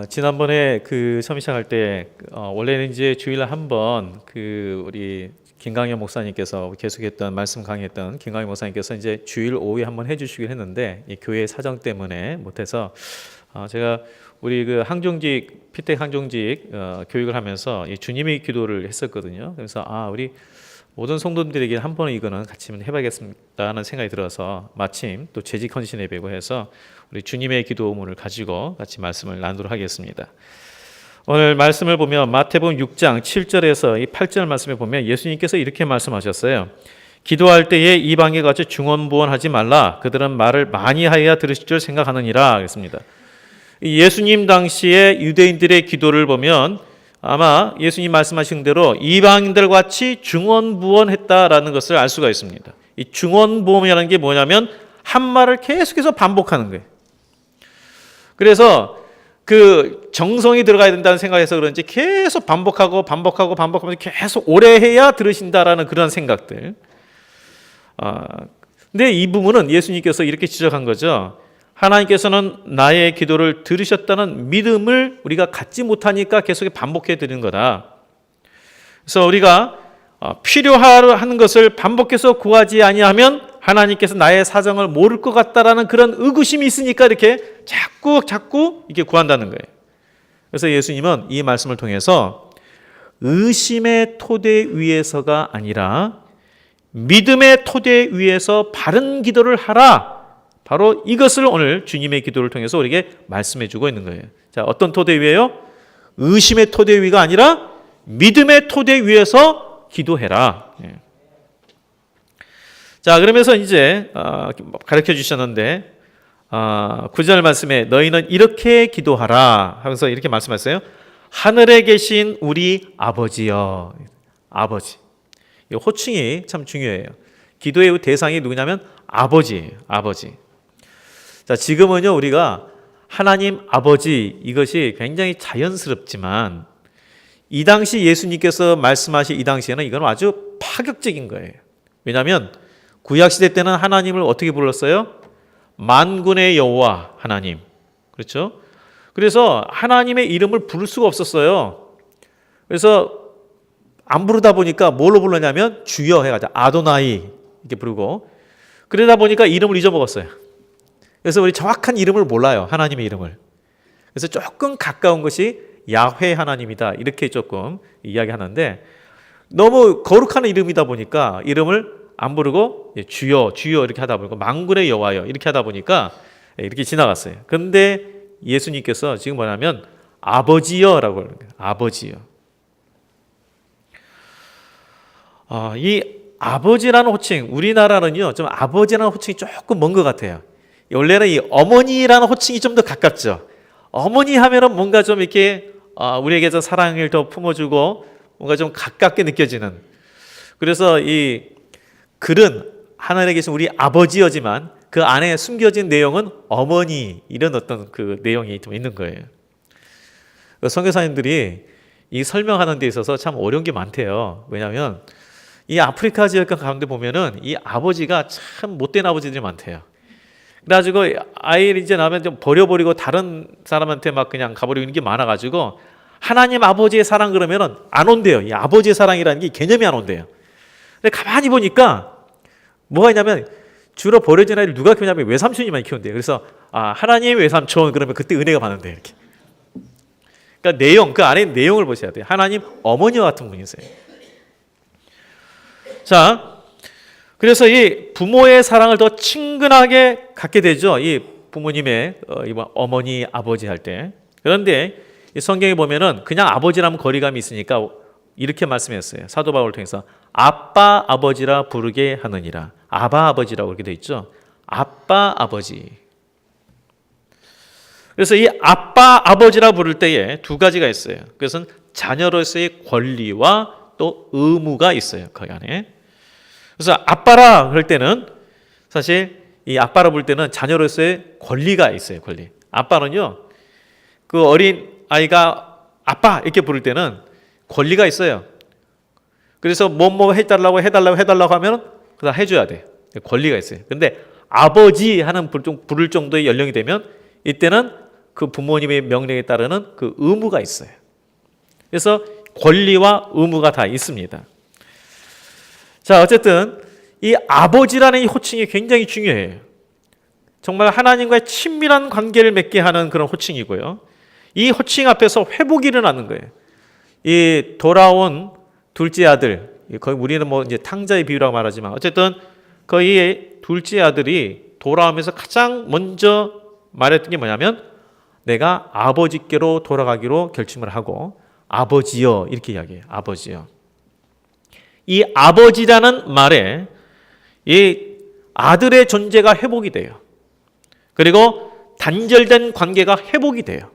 지난번에 처음 시작할 때 원래는 이제 주일에 한 번 우리 김강현 목사님께서 계속했던 말씀 강의했던 김강현 목사님께서 이제 주일 오후에 한 번 해주시긴 했는데 이 교회 사정 때문에 못해서 제가 우리 항종직 피텍 항종직 교육을 하면서 이 주님의 기도를 했었거든요. 그래서 우리 모든 성도들에게 한 번은 이거는 같이 해봐야겠다는 생각이 들어서 마침 또 재직 헌신 예배고 해서 우리 주님의 기도문을 가지고 같이 말씀을 나누도록 하겠습니다. 오늘 말씀을 보면 마태복음 6장 7절에서 이 8절 말씀에 보면 예수님께서 이렇게 말씀하셨어요. 기도할 때에 이방에 같이 중언부언하지 말라. 그들은 말을 많이 하여야 들으실 줄 생각하느니라. 그랬습니다. 예수님 당시에 유대인들의 기도를 보면 아마 예수님 말씀하신 대로 이방인들 같이 중언부언했다라는 것을 알 수가 있습니다. 이 중언부언이라는 게 뭐냐면 한 말을 계속해서 반복하는 거예요. 그래서 정성이 들어가야 된다는 생각에서 그런지 계속 반복하면서 계속 오래 해야 들으신다라는 그런 생각들. 근데 이 부분은 예수님께서 이렇게 지적한 거죠. 하나님께서는 나의 기도를 들으셨다는 믿음을 우리가 갖지 못하니까 계속 반복해 드리는 거다. 그래서 우리가 필요한 것을 반복해서 구하지 아니하면 하나님께서 나의 사정을 모를 것 같다라는 그런 의구심이 있으니까 이렇게 자꾸 이렇게 구한다는 거예요. 그래서 예수님은 이 말씀을 통해서 의심의 토대 위에서가 아니라 믿음의 토대 위에서 바른 기도를 하라. 바로 이것을 오늘 주님의 기도를 통해서 우리에게 말씀해 주고 있는 거예요. 자, 어떤 토대 위에요? 의심의 토대 위가 아니라 믿음의 토대 위에서 기도해라. 자, 그러면서 이제 가르쳐 주셨는데 9절 말씀에 너희는 이렇게 기도하라 하면서 이렇게 말씀하셨어요. 하늘에 계신 우리 아버지여. 아버지. 이 호칭이 참 중요해요. 기도의 대상이 누구냐면 아버지예요. 아버지. 자, 지금은요 우리가 하나님 아버지 이것이 굉장히 자연스럽지만 이 당시 예수님께서 말씀하신 이 당시에는 이건 아주 파격적인 거예요. 왜냐하면 구약시대 때는 하나님을 어떻게 불렀어요? 만군의 여호와 하나님. 그렇죠? 그래서 하나님의 이름을 부를 수가 없었어요. 그래서 안 부르다 보니까 뭘로 불렀냐면 주여 해가지고 아도나이 이렇게 부르고 그러다 보니까 이름을 잊어먹었어요. 그래서 우리 정확한 이름을 몰라요. 하나님의 이름을. 그래서 조금 가까운 것이 야훼 하나님이다. 이렇게 조금 이야기하는데 너무 거룩한 이름이다 보니까 이름을 안 부르고 주여 이렇게 하다 보니까 만군의 여호와여 이렇게 하다 보니까 이렇게 지나갔어요. 그런데 예수님께서 지금 뭐냐면 아버지여라고 하는 거예요. 아버지여. 이 아버지라는 호칭, 우리나라는요 좀 아버지라는 호칭이 조금 먼 것 같아요. 원래는 이 어머니라는 호칭이 좀 더 가깝죠. 어머니 하면은 뭔가 좀 이렇게 우리에게서 사랑을 더 품어주고 뭔가 좀 가깝게 느껴지는. 그래서 이 글은 하늘에 계신 우리 아버지여지만 그 안에 숨겨진 내용은 어머니 이런 어떤 그 내용이 좀 있는 거예요. 선교사님들이 이 설명하는 데 있어서 참 어려운 게 많대요. 왜냐하면 이 아프리카 지역 가운데 보면은 이 아버지가 참 못된 아버지들이 많대요. 그래가지고 아이를 이제 나면 좀 버려버리고 다른 사람한테 막 그냥 가버리는 게 많아가지고 하나님 아버지의 사랑 그러면은 안 온대요. 이 아버지의 사랑이라는 게 개념이 안 온대요. 근데 가만히 보니까 뭐가 있냐면 주로 버려진 아이를 누가 키우냐면 외삼촌이 많이 키운대요. 그래서 하나님 외삼촌 그러면 그때 은혜가 받는데요. 이렇게. 그러니까 내용 그 안에 내용을 보셔야 돼요. 하나님 어머니와 같은 분이세요. 자. 그래서 이 부모의 사랑을 더 친근하게 갖게 되죠. 이 부모님의 어머니, 아버지 할 때. 그런데 이 성경에 보면은 그냥 아버지라면 거리감이 있으니까 이렇게 말씀했어요. 사도 바울을 통해서 아빠, 아버지라 부르게 하느니라. 아바, 아버지라고 이렇게 돼 있죠. 아빠, 아버지. 그래서 이 아빠, 아버지라 부를 때에 두 가지가 있어요. 그것은 자녀로서의 권리와 또 의무가 있어요. 그 안에. 그래서 아빠라 그럴 때는 사실 이 아빠라 부를 때는 자녀로서의 권리가 있어요. 권리. 아빠는요 그 어린 아이가 아빠 이렇게 부를 때는 권리가 있어요. 그래서 뭐뭐 해달라고 하면 그다 해줘야 돼. 권리가 있어요. 근데 아버지 하는 부를 정도의 연령이 되면 이때는 그 부모님의 명령에 따르는 그 의무가 있어요. 그래서 권리와 의무가 다 있습니다. 자, 어쨌든 이 아버지라는 이 호칭이 굉장히 중요해요. 정말 하나님과의 친밀한 관계를 맺게 하는 그런 호칭이고요. 이 호칭 앞에서 회복이 일어나는 거예요. 이 돌아온 둘째 아들, 거의 우리는 뭐 이제 탕자의 비유라고 말하지만 어쨌든 거의 둘째 아들이 돌아오면서 가장 먼저 말했던 게 뭐냐면 내가 아버지께로 돌아가기로 결심을 하고 아버지여 이렇게 이야기해요. 아버지여. 이 아버지라는 말에 이 아들의 존재가 회복이 돼요. 그리고 단절된 관계가 회복이 돼요.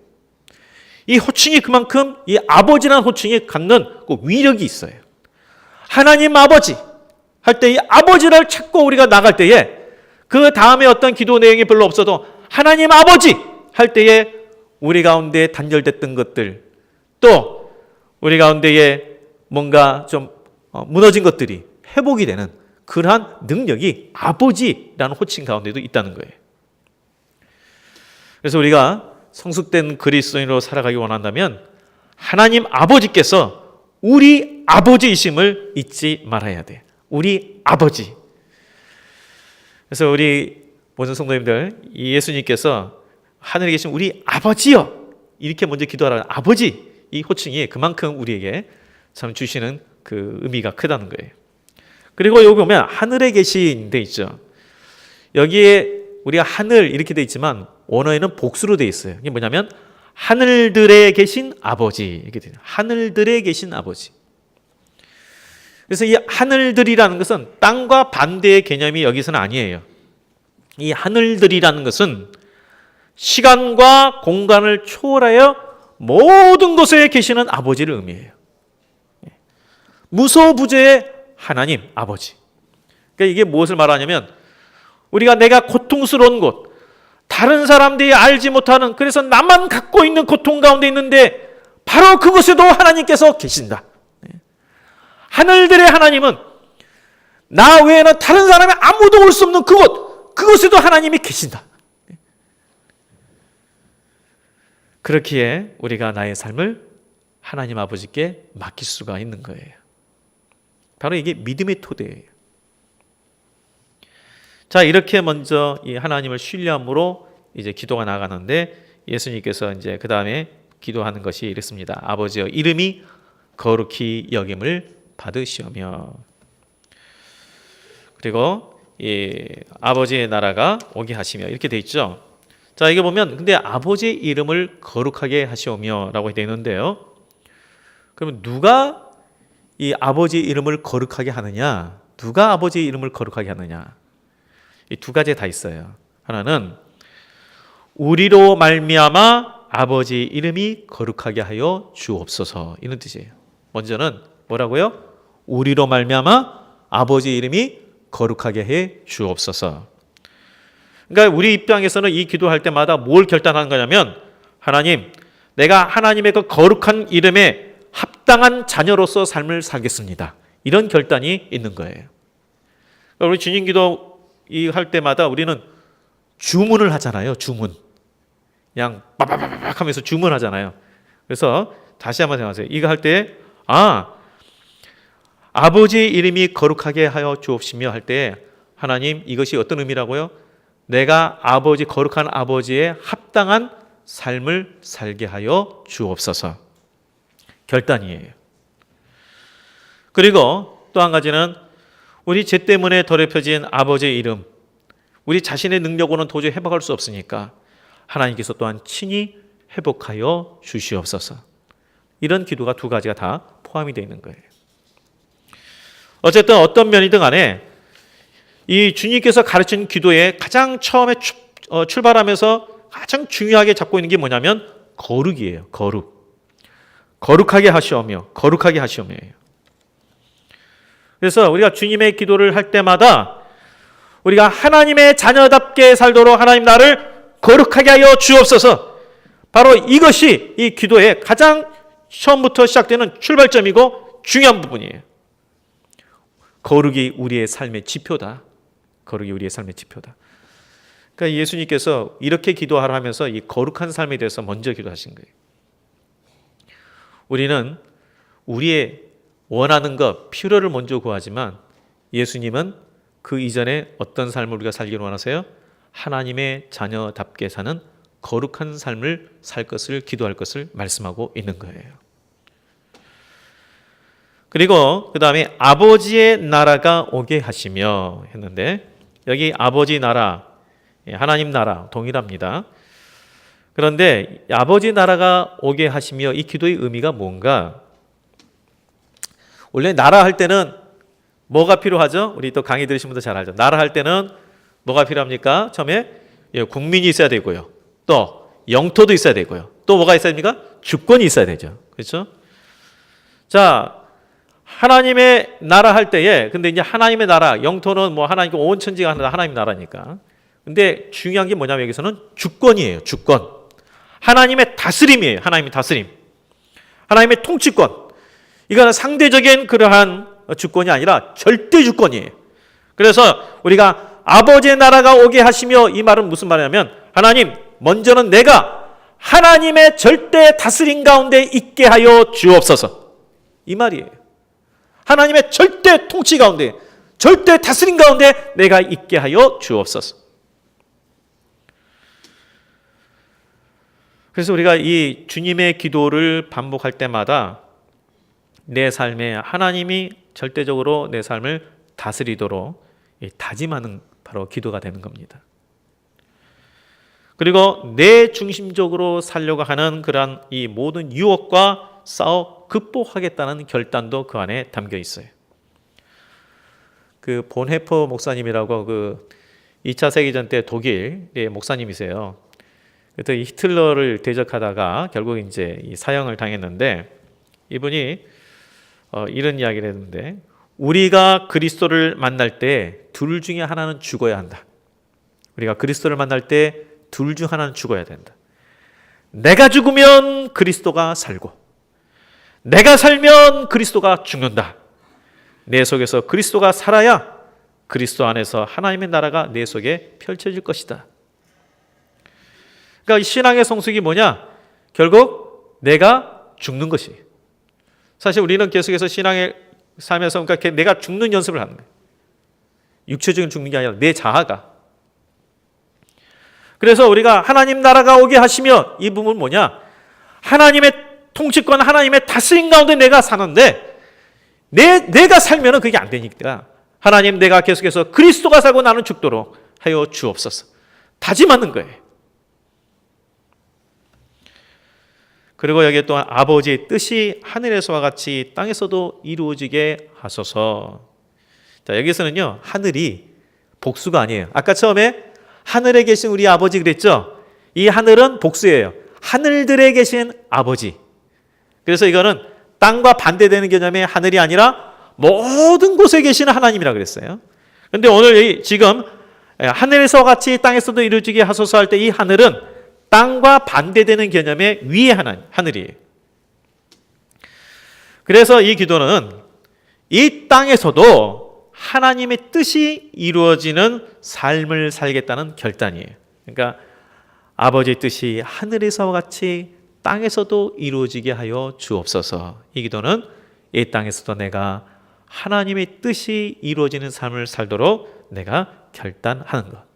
이 호칭이 그만큼 이 아버지라는 호칭이 갖는 그 위력이 있어요. 하나님 아버지 할 때 이 아버지를 찾고 우리가 나갈 때에 그 다음에 어떤 기도 내용이 별로 없어도 하나님 아버지 할 때에 우리 가운데 단절됐던 것들 또 우리 가운데에 뭔가 좀 무너진 것들이 회복이 되는 그러한 능력이 아버지라는 호칭 가운데도 있다는 거예요. 그래서 우리가 성숙된 그리스도인으로 살아가기 원한다면 하나님 아버지께서 우리 아버지이심을 잊지 말아야 돼. 우리 아버지. 그래서 우리 모든 성도님들 이 예수님께서 하늘에 계신 우리 아버지여 이렇게 먼저 기도하라는 아버지 이 호칭이 그만큼 우리에게 참 주시는 그 의미가 크다는 거예요. 그리고 여기 보면 하늘에 계신 데 있죠. 여기에 우리가 하늘 이렇게 돼 있지만 원어에는 복수로 돼 있어요. 이게 뭐냐면 하늘들에 계신 아버지 이렇게 돼요. 하늘들에 계신 아버지. 그래서 이 하늘들이라는 것은 땅과 반대의 개념이 여기서는 아니에요. 이 하늘들이라는 것은 시간과 공간을 초월하여 모든 곳에 계시는 아버지를 의미해요. 무소부재의 하나님 아버지. 그러니까 이게 무엇을 말하냐면 우리가 내가 고통스러운 곳, 다른 사람들이 알지 못하는 그래서 나만 갖고 있는 고통 가운데 있는데 바로 그곳에도 하나님께서 계신다. 하늘들의 하나님은 나 외에는 다른 사람이 아무도 올 수 없는 그곳에도 하나님이 계신다. 그렇기에 우리가 나의 삶을 하나님 아버지께 맡길 수가 있는 거예요. 바로 이게 믿음의 토대예요. 자, 이렇게 먼저 이 하나님을 신뢰함으로 이제 기도가 나가는데 예수님께서 이제 그 다음에 기도하는 것이 이렇습니다. 아버지여 이름이 거룩히 여김을 받으시오며. 그리고 이 아버지의 나라가 오게 하시며 이렇게 돼 있죠. 자, 이게 보면 근데 아버지의 이름을 거룩하게 하시오며라고 되어 있는데요. 그러면 누가 이 아버지의 이름을 거룩하게 하느냐? 누가 아버지의 이름을 거룩하게 하느냐? 이 두 가지 다 있어요. 하나는 우리로 말미암아 아버지의 이름이 거룩하게 하여 주옵소서 이런 뜻이에요. 먼저는 뭐라고요? 우리로 말미암아 아버지의 이름이 거룩하게 해 주옵소서. 그러니까 우리 입장에서는 이 기도할 때마다 뭘 결단하는 거냐면 하나님, 내가 하나님의 그 거룩한 이름에 합당한 자녀로서 삶을 살겠습니다. 이런 결단이 있는 거예요. 그러니까 우리 주님 기도 할 때마다 우리는 주문을 하잖아요. 주문. 그냥 빠바바박 하면서 주문하잖아요. 그래서 다시 한번 생각하세요. 이거 할 때 아버지의 이름이 거룩하게 하여 주옵시며 할 때 하나님 이것이 어떤 의미라고요? 내가 아버지 거룩한 아버지의 합당한 삶을 살게 하여 주옵소서. 결단이에요. 그리고 또 한 가지는 우리 죄 때문에 더럽혀진 아버지의 이름, 우리 자신의 능력으로는 도저히 회복할 수 없으니까 하나님께서 또한 친히 회복하여 주시옵소서. 이런 기도가 두 가지가 다 포함이 되어 있는 거예요. 어쨌든 어떤 면이든 간에 이 주님께서 가르친 기도에 가장 처음에 출발하면서 가장 중요하게 잡고 있는 게 뭐냐면 거룩이에요. 거룩. 거룩하게 하시오며 거룩하게 하시오며예요. 그래서 우리가 주님의 기도를 할 때마다 우리가 하나님의 자녀답게 살도록 하나님 나를 거룩하게 하여 주옵소서. 바로 이것이 이 기도의 가장 처음부터 시작되는 출발점이고 중요한 부분이에요. 거룩이 우리의 삶의 지표다. 거룩이 우리의 삶의 지표다. 그러니까 예수님께서 이렇게 기도하라 하면서 이 거룩한 삶에 대해서 먼저 기도하신 거예요. 우리는 우리의 원하는 것, 필요를 먼저 구하지만 예수님은 그 이전에 어떤 삶을 우리가 살기를 원하세요? 하나님의 자녀답게 사는 거룩한 삶을 살 것을 기도할 것을 말씀하고 있는 거예요. 그리고 그 다음에 아버지의 나라가 오게 하시며 했는데 여기 아버지 나라, 하나님 나라 동일합니다. 그런데 아버지 나라가 오게 하시며 이 기도의 의미가 뭔가? 원래 나라 할 때는 뭐가 필요하죠? 우리 또 강의 들으신 분들 잘 알죠. 나라 할 때는 뭐가 필요합니까? 처음에 국민이 있어야 되고요. 또 영토도 있어야 되고요. 또 뭐가 있어야 됩니까? 주권이 있어야 되죠. 그렇죠? 자, 하나님의 나라 할 때에 근데 이제 하나님의 나라, 영토는 뭐 하나님 온 천지가 하나님 나라니까. 근데 중요한 게 뭐냐면 여기서는 주권이에요. 주권. 하나님의 다스림이에요. 하나님의 다스림. 하나님의 통치권. 이거는 상대적인 그러한 주권이 아니라 절대 주권이에요. 그래서 우리가 아버지의 나라가 오게 하시며 이 말은 무슨 말이냐면 하나님 먼저는 내가 하나님의 절대 다스림 가운데 있게 하여 주옵소서. 이 말이에요. 하나님의 절대 통치 가운데 절대 다스림 가운데 내가 있게 하여 주옵소서. 그래서 우리가 이 주님의 기도를 반복할 때마다 내 삶에 하나님이 절대적으로 내 삶을 다스리도록 다짐하는 바로 기도가 되는 겁니다. 그리고 내 중심적으로 살려고 하는 그러한 이 모든 유혹과 싸워 극복하겠다는 결단도 그 안에 담겨 있어요. 그 본헤퍼 목사님이라고 그 2차 세계전 때 독일의 목사님이세요. 그때 히틀러를 대적하다가 결국 이제 사형을 당했는데 이분이 이런 이야기를 했는데 우리가 그리스도를 만날 때 둘 중에 하나는 죽어야 한다. 우리가 그리스도를 만날 때 둘 중 하나는 죽어야 된다. 내가 죽으면 그리스도가 살고 내가 살면 그리스도가 죽는다. 내 속에서 그리스도가 살아야 그리스도 안에서 하나님의 나라가 내 속에 펼쳐질 것이다. 그러니까 신앙의 성숙이 뭐냐? 결국 내가 죽는 것이. 사실 우리는 계속해서 신앙의 삶에서 그러니까 내가 죽는 연습을 하는 거예요. 육체적인 죽는 게 아니라 내 자아가. 그래서 우리가 하나님 나라가 오게 하시며 이 부분은 뭐냐? 하나님의 통치권, 하나님의 다스림 가운데 내가 사는데 내가 살면 그게 안 되니까 하나님 내가 계속해서 그리스도가 살고 나는 죽도록 하여 주옵소서. 다짐하는 거예요. 그리고 여기에 또 아버지의 뜻이 하늘에서와 같이 땅에서도 이루어지게 하소서. 자, 여기서는요, 하늘이 복수가 아니에요. 아까 처음에 하늘에 계신 우리 아버지 그랬죠? 이 하늘은 복수예요. 하늘들에 계신 아버지. 그래서 이거는 땅과 반대되는 개념의 하늘이 아니라 모든 곳에 계시는 하나님이라고 그랬어요. 그런데 오늘 지금 하늘에서 같이 땅에서도 이루어지게 하소서 할 때 이 하늘은 땅과 반대되는 개념의 위의 하늘이에요. 그래서 이 기도는 이 땅에서도 하나님의 뜻이 이루어지는 삶을 살겠다는 결단이에요. 그러니까 아버지의 뜻이 하늘에서와 같이 땅에서도 이루어지게 하여 주옵소서. 이 기도는 이 땅에서도 내가 하나님의 뜻이 이루어지는 삶을 살도록 내가 결단하는 것.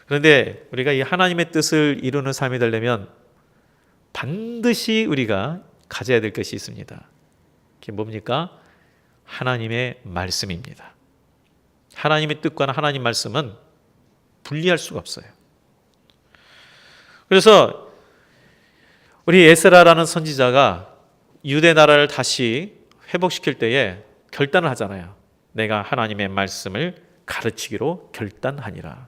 그런데 우리가 이 하나님의 뜻을 이루는 삶이 되려면 반드시 우리가 가져야 될 것이 있습니다. 그게 뭡니까? 하나님의 말씀입니다. 하나님의 뜻과 하나님 말씀은 분리할 수가 없어요. 그래서 우리 에스라라는 선지자가 유대 나라를 다시 회복시킬 때에 결단을 하잖아요. 내가 하나님의 말씀을 가르치기로 결단하니라.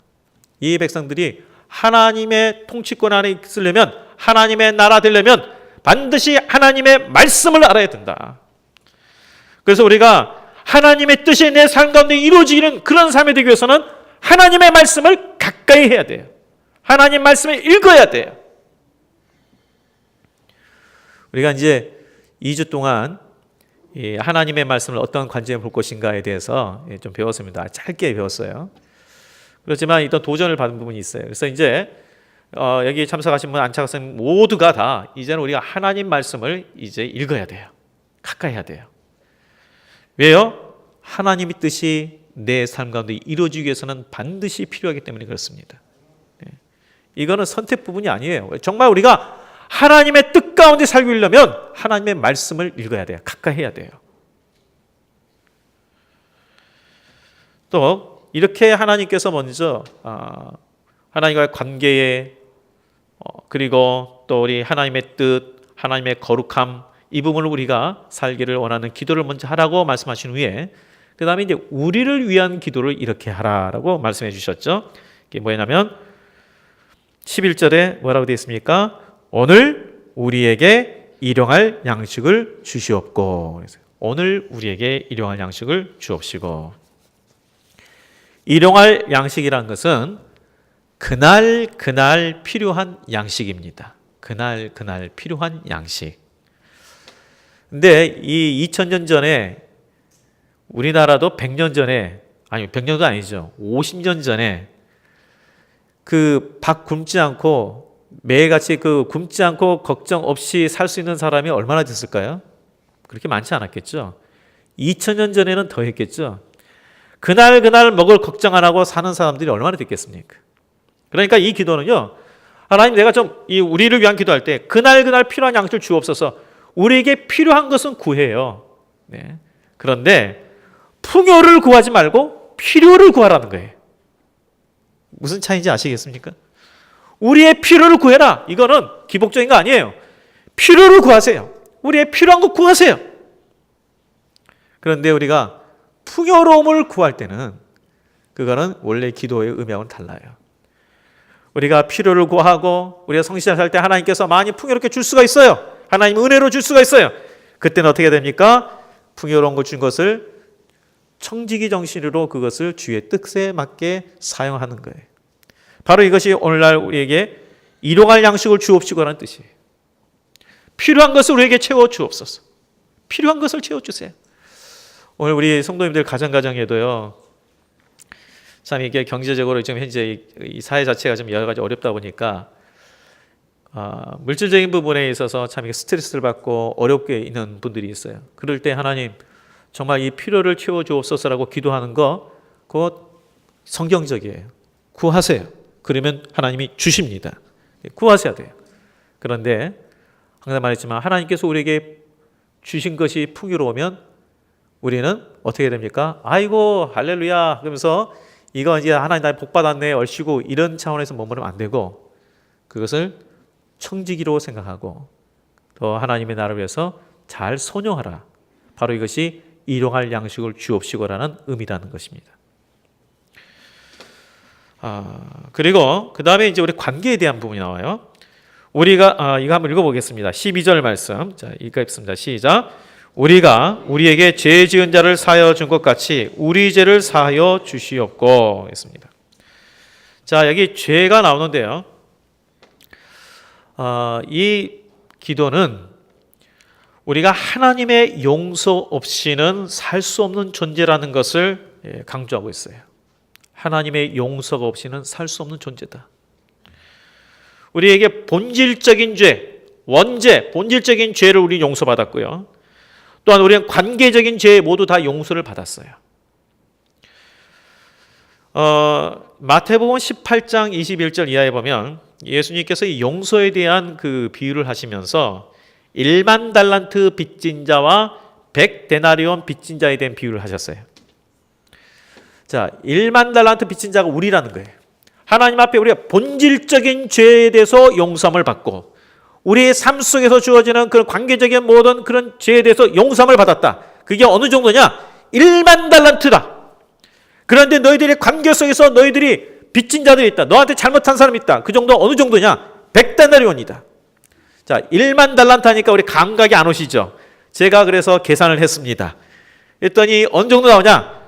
이 백성들이 하나님의 통치권 안에 있으려면 하나님의 나라 되려면 반드시 하나님의 말씀을 알아야 된다. 그래서 우리가 하나님의 뜻이 내 삶 가운데 이루어지는 그런 삶이 되기 위해서는 하나님의 말씀을 가까이 해야 돼요. 하나님 말씀을 읽어야 돼요. 우리가 이제 2주 동안 하나님의 말씀을 어떤 관점에 볼 것인가에 대해서 좀 배웠습니다. 짧게 배웠어요. 그렇지만 일단 도전을 받은 부분이 있어요. 그래서 이제 여기 참석하신 분 안창선 모두가 다 이제는 우리가 하나님 말씀을 이제 읽어야 돼요. 가까이 해야 돼요. 왜요? 하나님의 뜻이 내 삶 가운데 이루어지기 위해서는 반드시 필요하기 때문에 그렇습니다. 이거는 선택 부분이 아니에요. 정말 우리가 하나님의 뜻 가운데 살려면 하나님의 말씀을 읽어야 돼요. 가까이 해야 돼요. 또 이렇게 하나님께서 먼저 하나님과의 관계에 그리고 또 우리 하나님의 뜻, 하나님의 거룩함 이 부분을 우리가 살기를 원하는 기도를 먼저 하라고 말씀하신 후에 그 다음에 이제 우리를 위한 기도를 이렇게 하라라고 말씀해 주셨죠. 이게 뭐냐면 11절에 뭐라고 되어 있습니까? 오늘 우리에게 일용할 양식을 주시옵고. 오늘 우리에게 일용할 양식을 주옵시고. 일용할 양식이란 것은 그날 필요한 양식입니다. 그날 필요한 양식. 근데 이 2000년 전에 우리나라도 100년 전에 아니 100년도 아니죠. 50년 전에 그 밥 굶지 않고 매일같이 그 굶지 않고 걱정 없이 살 수 있는 사람이 얼마나 됐을까요? 그렇게 많지 않았겠죠. 2000년 전에는 더 했겠죠. 그날 먹을 걱정 안 하고 사는 사람들이 얼마나 됐겠습니까? 그러니까 이 기도는요. 하나님 내가 좀 이 우리를 위한 기도할 때 그날 필요한 양식을 주옵소서. 우리에게 필요한 것은 구해요. 네. 그런데 풍요를 구하지 말고 필요를 구하라는 거예요. 무슨 차이인지 아시겠습니까? 우리의 필요를 구해라. 이거는 기복적인 거 아니에요. 필요를 구하세요. 우리의 필요한 거 구하세요. 그런데 우리가 풍요로움을 구할 때는 그거는 원래 기도의 의미하고는 달라요. 우리가 필요를 구하고 우리가 성실히 살 때 하나님께서 많이 풍요롭게 줄 수가 있어요. 하나님 은혜로 줄 수가 있어요. 그때는 어떻게 됩니까? 풍요로운 걸 준 것을 청지기 정신으로 그것을 주의 뜻에 맞게 사용하는 거예요. 바로 이것이 오늘날 우리에게 일용할 양식을 주옵시고라는 뜻이에요. 필요한 것을 우리에게 채워 주옵소서. 필요한 것을 채워 주세요. 오늘 우리 성도님들 가정가정에도요. 참 이게 경제적으로 지금 현재 이 사회 자체가 좀 여러 가지 어렵다 보니까 물질적인 부분에 있어서 참 스트레스를 받고 어렵게 있는 분들이 있어요. 그럴 때 하나님 정말 이 필요를 채워 주옵소서라고 기도하는 거 그거 성경적이에요. 구하세요. 그러면 하나님이 주십니다. 구하셔야 돼요. 그런데 항상 말했지만 하나님께서 우리에게 주신 것이 풍요로우면 우리는 어떻게 됩니까? 아이고 할렐루야 그러면서 이거 이제 하나님 나 복 받았네 얼씨구 이런 차원에서 머무르면 안 되고 그것을 청지기로 생각하고 더 하나님의 나라를 위해서 잘 선용하라. 바로 이것이 일용할 양식을 주옵시고라는 의미라는 것입니다. 그리고 그 다음에 이제 우리 관계에 대한 부분이 나와요. 우리가 이거 한번 읽어보겠습니다. 12절 말씀. 자, 읽겠습니다. 시작. 우리가 우리에게 죄 지은 자를 사하여 준 것 같이 우리 죄를 사하여 주시옵고 했습니다. 자, 여기 죄가 나오는데요. 이 기도는 우리가 하나님의 용서 없이는 살 수 없는 존재라는 것을 강조하고 있어요. 하나님의 용서가 없이는 살 수 없는 존재다. 우리에게 본질적인 죄, 원죄, 본질적인 죄를 우리 용서받았고요. 또한 우리는 관계적인 죄 모두 다 용서를 받았어요. 마태복음 18장 21절 이하에 보면 예수님께서 이 용서에 대한 그 비유를 하시면서 1만 달란트 빚진 자와 100데나리온 빚진 자에 대한 비유를 하셨어요. 자, 1만 달란트 빚진 자가 우리라는 거예요. 하나님 앞에 우리가 본질적인 죄에 대해서 용서함을 받고 우리의 삶 속에서 주어지는 그런 관계적인 모든 그런 죄에 대해서 용서함을 받았다. 그게 어느 정도냐? 1만 달란트다. 그런데 너희들의 관계 속에서 너희들이 빚진 자들이 있다. 너한테 잘못한 사람이 있다. 그 정도 어느 정도냐? 100데나리온이다. 자, 1만 달란트 하니까 우리 감각이 안 오시죠? 제가 그래서 계산을 했습니다. 했더니 어느 정도 나오냐?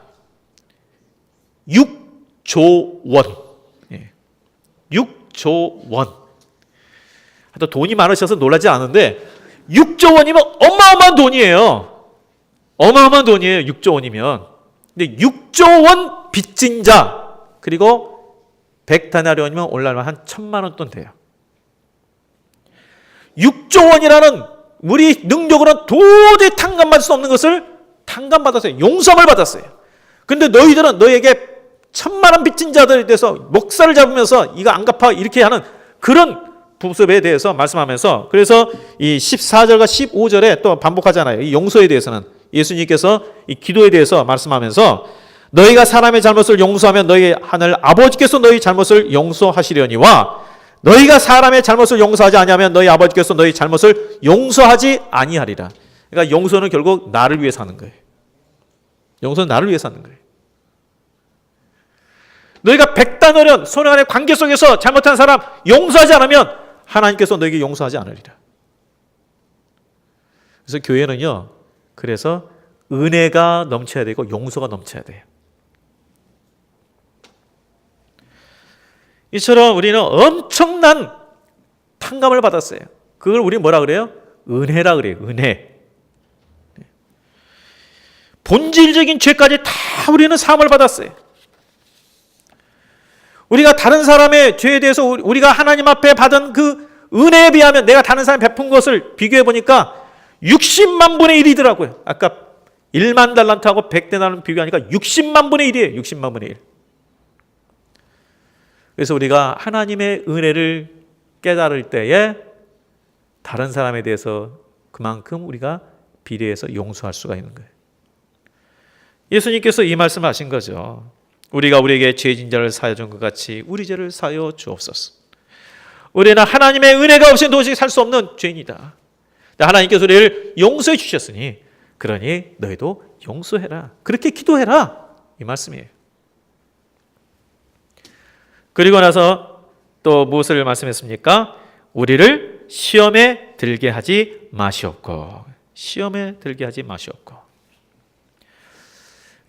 6조 원. 6조 원. 또 돈이 많으셔서 놀라지 않은데 6조 원이면 어마어마한 돈이에요. 어마어마한 돈이에요. 6조 원이면. 근데 6조 원 빚진 자 그리고 100데나리온이면 오늘날로 한 1,000만 원 돈 돼요. 6조 원이라는 우리 능력으로는 도저히 탕감받을 수 없는 것을 탕감받았어요. 용서함을 받았어요. 근데 너희들은 너에게 1,000만 원 빚진 자들에 대해서 목살을 잡으면서 이거 안 갚아 이렇게 하는 그런 부습에 대해서 말씀하면서, 그래서 이 14절과 15절에 또 반복하잖아요. 이 용서에 대해서는 예수님께서 이 기도에 대해서 말씀하면서 너희가 사람의 잘못을 용서하면 너희 하늘 아버지께서 너희 잘못을 용서하시려니와 너희가 사람의 잘못을 용서하지 아니하면 너희 아버지께서 너희 잘못을 용서하지 아니하리라. 그러니까 용서는 결국 나를 위해서 하는 거예요. 용서는 나를 위해서 하는 거예요. 너희가 100데나리온 손해 간의 관계 속에서 잘못한 사람 용서하지 않으면 하나님께서 너에게 용서하지 않으리라. 그래서 교회는요, 그래서 은혜가 넘쳐야 되고 용서가 넘쳐야 돼요. 이처럼 우리는 엄청난 탕감을 받았어요. 그걸 우리 뭐라 그래요? 은혜라 그래요. 은혜. 본질적인 죄까지 다 우리는 사함을 받았어요. 우리가 다른 사람의 죄에 대해서 우리가 하나님 앞에 받은 그 은혜에 비하면 내가 다른 사람이 베푼 것을 비교해 보니까 60만 분의 1이더라고요. 아까 1만 달란트하고 100데나리온 비교하니까 60만 분의 1이에요. 60만 분의 1. 그래서 우리가 하나님의 은혜를 깨달을 때에 다른 사람에 대해서 그만큼 우리가 비례해서 용서할 수가 있는 거예요. 예수님께서 이 말씀을 하신 거죠. 우리가 우리에게 죄진 자를 사하여 준 것 같이 우리 죄를 사하여 주옵소서. 우리는 하나님의 은혜가 없이는 도저히 살 수 없는 죄인이다. 하나님께서 우리를 용서해 주셨으니 그러니 너희도 용서해라. 그렇게 기도해라. 이 말씀이에요. 그리고 나서 또 무엇을 말씀했습니까? 우리를 시험에 들게 하지 마시옵고. 시험에 들게 하지 마시옵고.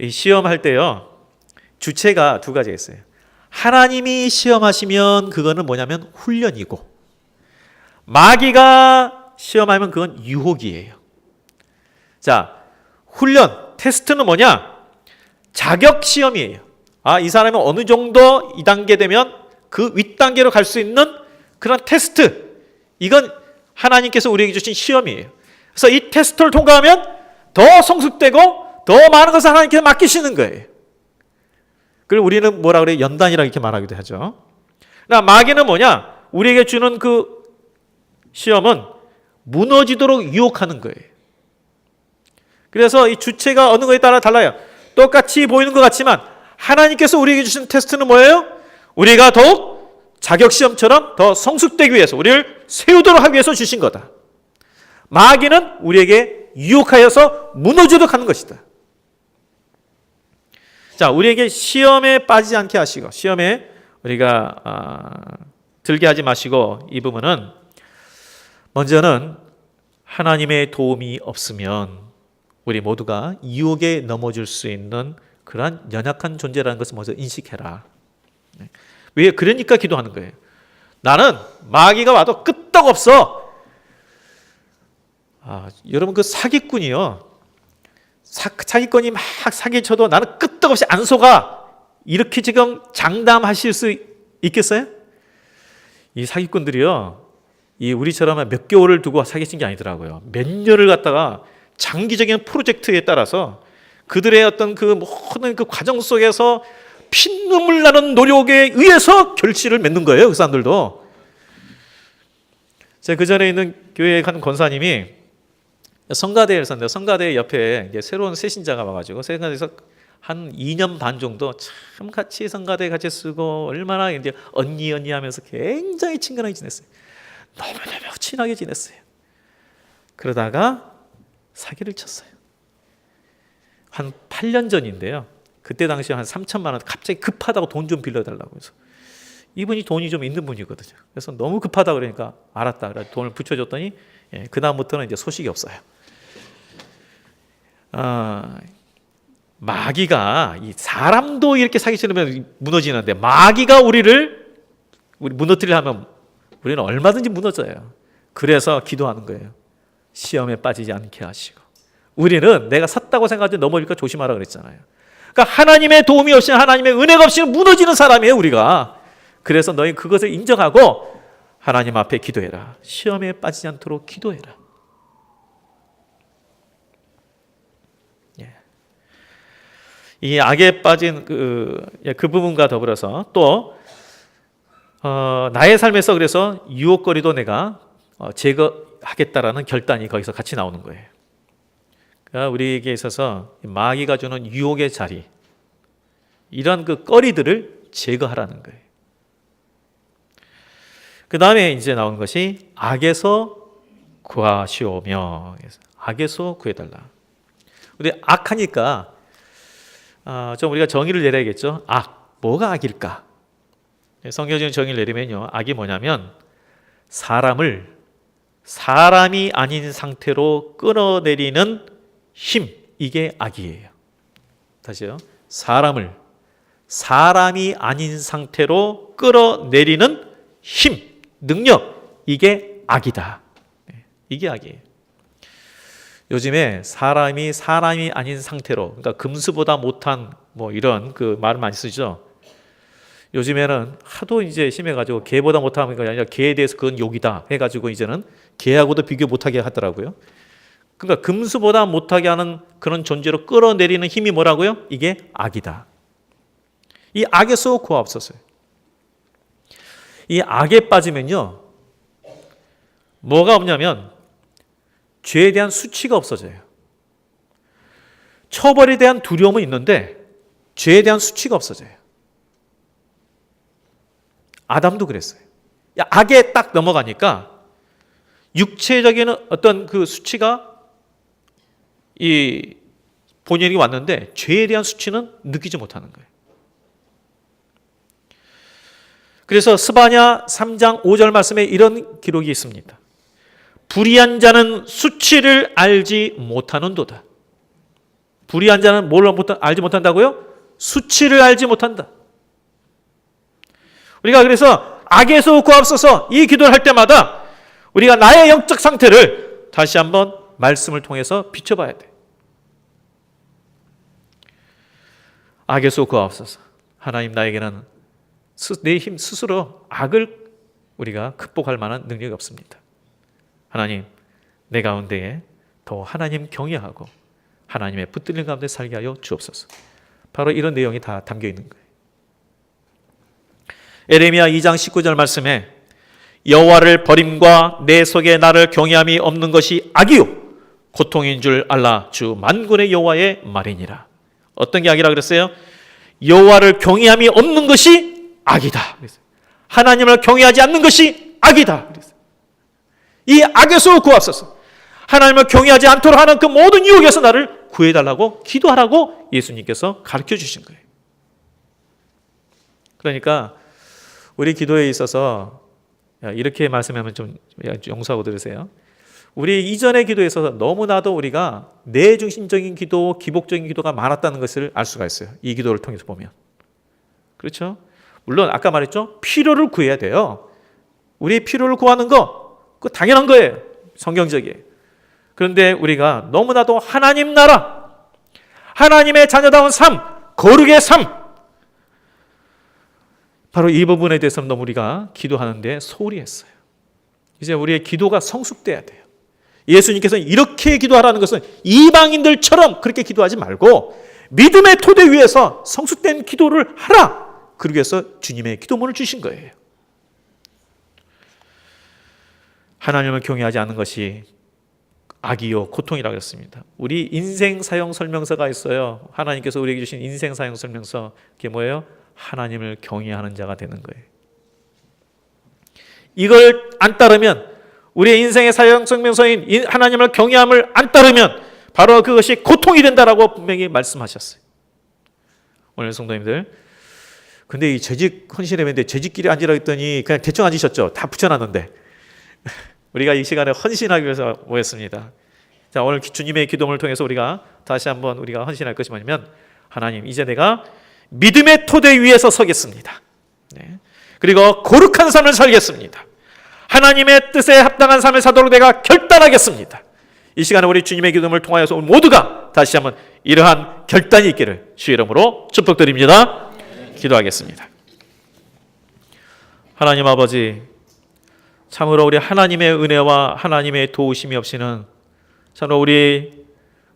이 시험할 때요, 주체가 두 가지가 있어요. 하나님이 시험하시면 그거는 뭐냐면 훈련이고, 마귀가 시험하면 그건 유혹이에요. 자, 훈련, 테스트는 뭐냐? 자격 시험이에요. 아, 이 사람이 어느 정도 2단계 되면 그 윗단계로 갈 수 있는 그런 테스트. 이건 하나님께서 우리에게 주신 시험이에요. 그래서 이 테스트를 통과하면 더 성숙되고 더 많은 것을 하나님께서 맡기시는 거예요. 그리고 우리는 뭐라 그래요? 연단이라고 이렇게 말하기도 하죠. 그러나 마귀는 뭐냐? 우리에게 주는 그 시험은 무너지도록 유혹하는 거예요. 그래서 이 주체가 어느 거에 따라 달라요. 똑같이 보이는 것 같지만 하나님께서 우리에게 주신 테스트는 뭐예요? 우리가 더욱 자격시험처럼 더 성숙되기 위해서 우리를 세우도록 하기 위해서 주신 거다. 마귀는 우리에게 유혹하여서 무너지도록 하는 것이다. 자, 우리에게 시험에 빠지지 않게 하시고 시험에 우리가 들게 하지 마시고, 이 부분은 먼저는 하나님의 도움이 없으면 우리 모두가 유혹에 넘어질 수 있는 그러한 연약한 존재라는 것을 먼저 인식해라. 왜? 그러니까 기도하는 거예요. 나는 마귀가 와도 끄떡없어. 여러분, 그 사기꾼이요, 사기꾼이 막 사기쳐도 나는 끄떡없이 안 속아, 이렇게 지금 장담하실 수 있겠어요? 이 사기꾼들이요, 이 우리처럼 몇 개월을 두고 사기친 게 아니더라고요. 몇 년을 갖다가 장기적인 프로젝트에 따라서 그들의 어떤 그 모든 그 과정 속에서 피눈물 나는 노력에 의해서 결실을 맺는 거예요. 그 사람들도. 제가 그 전에 있는 교회에 간 권사님이 성가대에 있었는데, 성가대 옆에 이제 새로운 새신자가 와가지고 성가대에서 한 2년 반 정도 참 같이 성가대 같이 쓰고 얼마나 이제 언니 하면서 굉장히 친근하게 지냈어요. 너무너무 친하게 지냈어요. 그러다가 사기를 쳤어요. 한 8년 전인데요. 그때 당시에 한 3천만 원 갑자기 급하다고 돈 좀 빌려달라고 해서, 이분이 돈이 좀 있는 분이거든요. 그래서 너무 급하다 그러니까 알았다. 그래서 돈을 붙여줬더니 그 다음부터는 이제 소식이 없어요. 마귀가, 이 사람도 이렇게 사기치면 무너지는데 마귀가 우리 무너뜨리려 하면 우리는 얼마든지 무너져요. 그래서 기도하는 거예요. 시험에 빠지지 않게 하시고. 우리는 내가 섰다고 생각하지 넘어질까 조심하라 그랬잖아요. 그러니까 하나님의 도움이 없이는, 하나님의 은혜가 없이는 무너지는 사람이에요, 우리가. 그래서 너희 그것을 인정하고 하나님 앞에 기도해라. 시험에 빠지지 않도록 기도해라. 이 악에 빠진 그 부분과 더불어서 또 나의 삶에서 그래서 유혹거리도 내가 제거하겠다라는 결단이 거기서 같이 나오는 거예요. 그러니까 우리에게 있어서 마귀가 주는 유혹의 자리, 이런 그 거리들을 제거하라는 거예요. 그 다음에 이제 나온 것이 악에서 구하시오며, 악에서 구해달라. 우리 악하니까 좀 우리가 정의를 내려야겠죠. 악, 뭐가 악일까? 성경적인 정의를 내리면요, 악이 뭐냐면 사람이 아닌 상태로 끌어내리는 힘, 이게 악이에요. 다시요. 사람이 아닌 상태로 끌어내리는 힘, 능력, 이게 악이다. 이게 악이에요. 요즘에 사람이 아닌 상태로, 그러니까 금수보다 못한 뭐 이런 그 말을 많이 쓰죠. 요즘에는 하도 이제 심해가지고 개보다 못하는 게 아니라 개에 대해서 그건 욕이다 해가지고 이제는 개하고도 비교 못하게 하더라고요. 그러니까 금수보다 못하게 하는 그런 존재로 끌어내리는 힘이 뭐라고요? 이게 악이다. 이 악에서 구하옵소서. 이 악에 빠지면요, 뭐가 없냐면 죄에 대한 수치가 없어져요. 처벌에 대한 두려움은 있는데 죄에 대한 수치가 없어져요. 아담도 그랬어요. 악에 딱 넘어가니까 육체적인 어떤 그 수치가 이 본인에게 왔는데 죄에 대한 수치는 느끼지 못하는 거예요. 그래서 스바냐 3장 5절 말씀에 이런 기록이 있습니다. 불의한 자는 수치를 알지 못하는도다. 불의한 자는 뭘 알지 못한다고요? 수치를 알지 못한다. 우리가 그래서 악에서 구하옵소서 이 기도를 할 때마다 우리가 나의 영적 상태를 다시 한번 말씀을 통해서 비춰봐야 돼. 악에서 구하옵소서. 하나님, 나에게는 내 힘 스스로 악을 우리가 극복할 만한 능력이 없습니다. 하나님, 내 가운데에 더 하나님 경외하고 하나님의 붙들림 가운데 살게 하여 주옵소서. 바로 이런 내용이 다 담겨 있는 거예요. 에레미야 2장 19절 말씀에 여호와를 버림과 내 속에 나를 경외함이 없는 것이 악이요 고통인 줄 알라 주 만군의 여호와의 말이니라. 어떤 게 악이라 그랬어요? 여호와를 경외함이 없는 것이 악이다. 하나님을 경외하지 않는 것이 악이다. 이 악에서 구하옵소서. 하나님을 경외하지 않도록 하는 그 모든 유혹에서 나를 구해달라고 기도하라고 예수님께서 가르쳐 주신 거예요. 그러니까 우리 기도에 있어서 이렇게 말씀하면 좀 용서하고 들으세요. 우리 이전의 기도에 있어서 너무나도 우리가 내중심적인 기도, 기복적인 기도가 많았다는 것을 알 수가 있어요. 이 기도를 통해서 보면. 그렇죠? 물론 아까 말했죠. 필요를 구해야 돼요. 우리의 필요를 구하는 거 그거 당연한 거예요. 성경적이에요. 그런데 우리가 너무나도 하나님 나라, 하나님의 자녀다운 삶, 거룩의 삶, 바로 이 부분에 대해서는 너무 우리가 기도하는데 소홀히 했어요. 이제 우리의 기도가 성숙돼야 돼요. 예수님께서는 이렇게 기도하라는 것은 이방인들처럼 그렇게 기도하지 말고 믿음의 토대 위에서 성숙된 기도를 하라. 그러기 위해서 주님의 기도문을 주신 거예요. 하나님을 경외하지 않는 것이 악이요 고통이라고 했습니다. 우리 인생 사용 설명서가 있어요. 하나님께서 우리에게 주신 인생 사용 설명서, 그게 뭐예요? 하나님을 경외하는 자가 되는 거예요. 이걸 안 따르면, 우리의 인생의 사용 설명서인 하나님을 경외함을 안 따르면 바로 그것이 고통이 된다라고 분명히 말씀하셨어요. 오늘 성도님들, 근데 이 재직 헌신했는데 재직끼리 앉으라 했더니 그냥 대충 앉으셨죠? 다 붙여놨는데. 우리가 이 시간에 헌신하기 위해서 모였습니다. 자, 오늘 주님의 기도문을 통해서 우리가 다시 한번 우리가 헌신할 것이 뭐냐면, 하나님, 이제 내가 믿음의 토대 위에서 서겠습니다. 네. 그리고 거룩한 삶을 살겠습니다. 하나님의 뜻에 합당한 삶을 사도록 내가 결단하겠습니다. 이 시간에 우리 주님의 기도문을 통하여서 우리 모두가 다시 한번 이러한 결단이 있기를 주의 이름으로 축복드립니다. 기도하겠습니다. 하나님 아버지, 참으로 우리 하나님의 은혜와 하나님의 도우심이 없이는 참으로 우리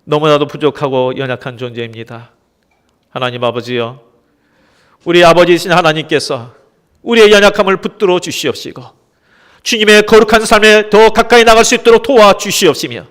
너무나도 부족하고 연약한 존재입니다. 하나님 아버지요, 우리 아버지이신 하나님께서 우리의 연약함을 붙들어 주시옵시고 주님의 거룩한 삶에 더 가까이 나갈 수 있도록 도와주시옵시며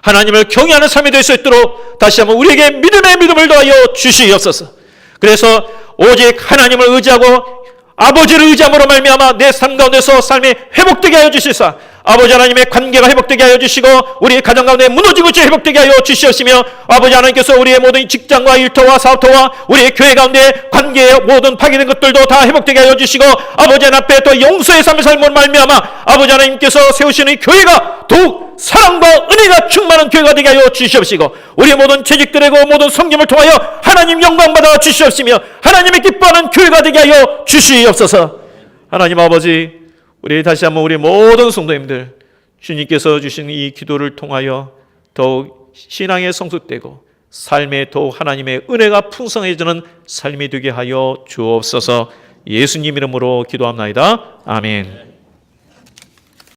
하나님을 경외하는 삶이 될 수 있도록 다시 한번 우리에게 믿음의 믿음을 더하여 주시옵소서. 그래서 오직 하나님을 의지하고 아버지를 의지함으로 말미암아 내 삶 가운데서 삶이 회복되게 하여 주시사 아버지 하나님의 관계가 회복되게 하여 주시고 우리 가정 가운데 무너지고 회복되게 하여 주시옵시며 아버지 하나님께서 우리의 모든 직장과 일터와 사업터와 우리의 교회 가운데 관계의 모든 파괴된 것들도 다 회복되게 하여 주시고 아버지 하나님 앞에 또 용서의 삶을 살므로 말미암아 아버지 하나님께서 세우시는 교회가 더욱 사랑과 은혜가 충만한 교회가 되게 하여 주시옵시고 우리의 모든 재직들에고 모든 성김을 통하여 하나님 영광 받아 주시옵시며 하나님의 기뻐하는 교회가 되게 하여 주시옵소서. 하나님 아버지, 우리 다시 한번 우리 모든 성도님들 주님께서 주신 이 기도를 통하여 더욱 신앙에 성숙되고 삶에 더욱 하나님의 은혜가 풍성해지는 삶이 되게 하여 주옵소서. 예수님 이름으로 기도합나이다. 아멘.